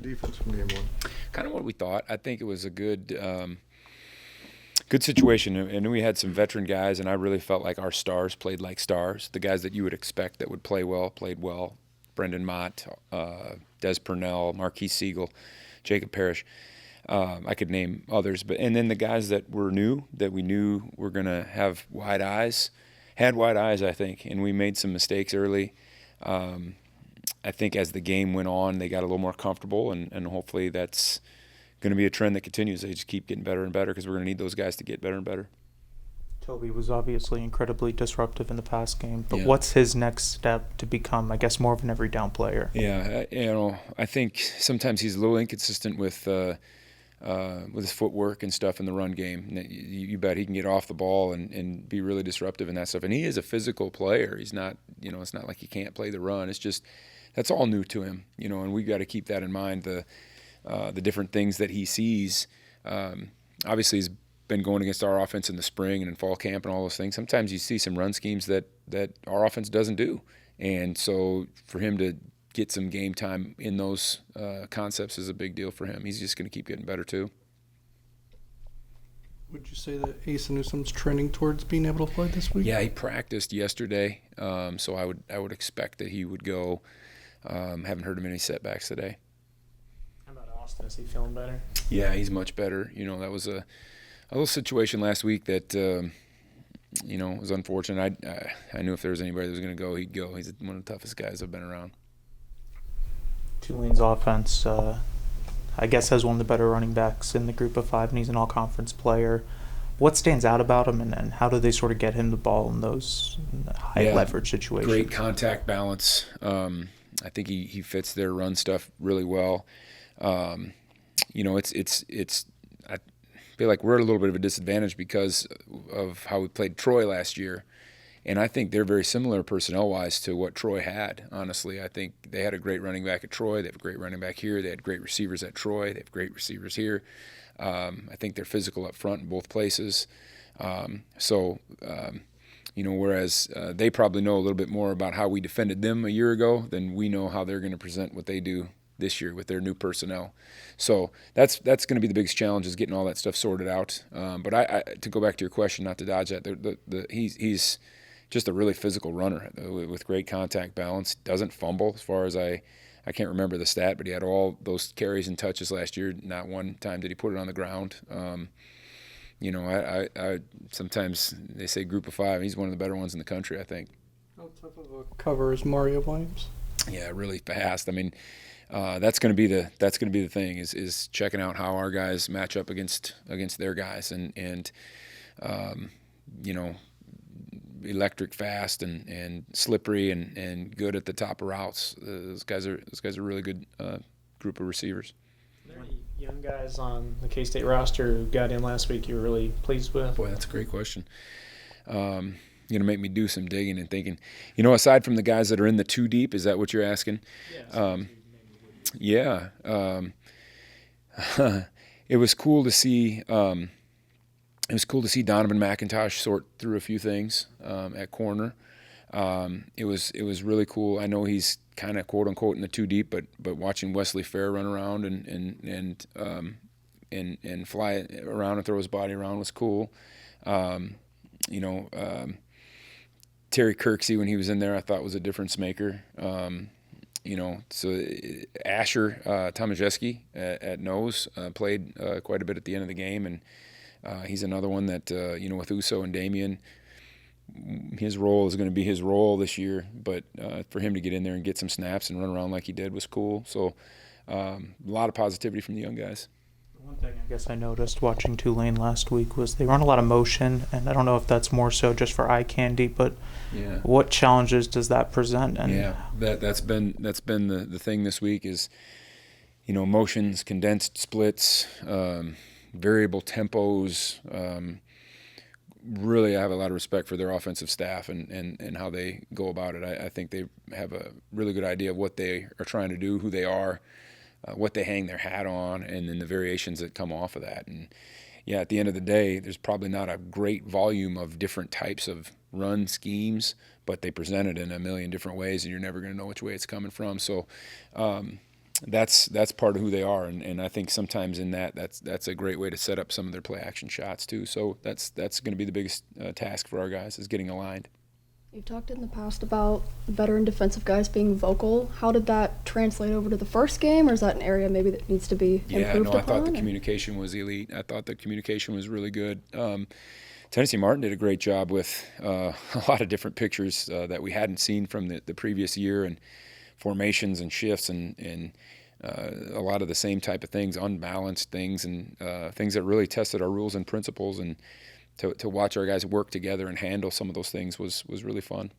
defense from game one? Kind of what we thought. I think it was a good situation, and we had some veteran guys, and I really felt like our stars played like stars. The guys that you would expect that would play well played well. Brendan Mott, Des Purnell, Marquise Siegel, Jacob Parrish. I could name others, and then the guys that were new, that we knew were going to have wide eyes, had wide eyes, I think, and we made some mistakes early. I think as the game went on, they got a little more comfortable, and hopefully that's going to be a trend that continues. They just keep getting better and better because we're going to need those guys to get better and better. Toby was obviously incredibly disruptive in the past game, but Yeah. What's his next step to become, I guess, more of an every down player? Yeah, I think sometimes he's a little inconsistent with his footwork and stuff in the run game. You bet he can get off the ball and be really disruptive in that stuff. And he is a physical player. He's not, it's not like he can't play the run. It's just that's all new to him, and we've got to keep that in mind. The different things that he sees. Obviously, he's been going against our offense in the spring and in fall camp and all those things. Sometimes you see some run schemes that our offense doesn't do. And so for him to get some game time in those concepts is a big deal for him. He's just going to keep getting better too. Would you say that Asa Newsom's trending towards being able to play this week? Yeah, he practiced yesterday, so I would expect that he would go. Haven't heard of any setbacks today. How about Austin? Is he feeling better? Yeah, he's much better. That was a little situation last week that was unfortunate. I knew if there was anybody that was going to go, he'd go. He's one of the toughest guys I've been around. Tulane's offense, I guess, has one of the better running backs in the group of five, and he's an all-conference player. What stands out about him, and how do they sort of get him the ball in those high-leverage situations? Great contact balance. I think he fits their run stuff really well. It's I feel like we're at a little bit of a disadvantage because of how we played Troy last year. And I think they're very similar personnel-wise to what Troy had, honestly. I think they had a great running back at Troy. They have a great running back here. They had great receivers at Troy. They have great receivers here. I think they're physical up front in both places. Whereas they probably know a little bit more about how we defended them a year ago than we know how they're going to present what they do this year with their new personnel. So that's going to be the biggest challenge, is getting all that stuff sorted out. But I to go back to your question, not to dodge that, he's just a really physical runner with great contact balance. Doesn't fumble, as far as I can't remember the stat, but he had all those carries and touches last year. Not one time did he put it on the ground. I sometimes they say group of five. He's one of the better ones in the country, I think. How tough of a cover is Mario Williams? Yeah, really fast. I mean, that's going to be the thing is checking out how our guys match up against their guys and electric fast and slippery and good at the top of routes. Those guys are a really good group of receivers. Are there any young guys on the K-State roster who got in last week you were really pleased with? Boy, that's a great question. Make me do some digging and thinking. Aside from the guys that are in the two deep, is that what you're asking? Yeah. It was cool to see. It was cool to see Donovan McIntosh sort through a few things at corner. It was really cool. I know he's kind of quote unquote in the two deep, but watching Wesley Fair run around and fly around and throw his body around was cool. Terry Kirksey, when he was in there, I thought was a difference maker. So Asher Tomaszewski at nose played quite a bit at the end of the game, and he's another one that, with Uso and Damian, his role is going to be his role this year. But for him to get in there and get some snaps and run around like he did was cool. So a lot of positivity from the young guys. One thing I guess I noticed watching Tulane last week was they run a lot of motion, and I don't know if that's more so just for eye candy, but what challenges does that present? And that's been the thing this week is, motions, condensed splits, variable tempos. Really, I have a lot of respect for their offensive staff and how they go about it. I think they have a really good idea of what they are trying to do, who they are, what they hang their hat on, and then the variations that come off of that. And at the end of the day, there's probably not a great volume of different types of run schemes, but they present it in a million different ways, and you're never going to know which way it's coming from. So that's part of who they are, and I think sometimes in that's a great way to set up some of their play action shots too. So that's going to be the biggest task for our guys, is getting aligned. You've talked in the past about veteran defensive guys being vocal. How did that translate over to the first game, or is that an area maybe that needs to be improved upon? I thought the communication was elite. I thought the communication was really good. Tennessee Martin did a great job with a lot of different pictures that we hadn't seen from the previous year, and formations and shifts and a lot of the same type of things, unbalanced things, and things that really tested our rules and principles. And to watch our guys work together and handle some of those things was really fun.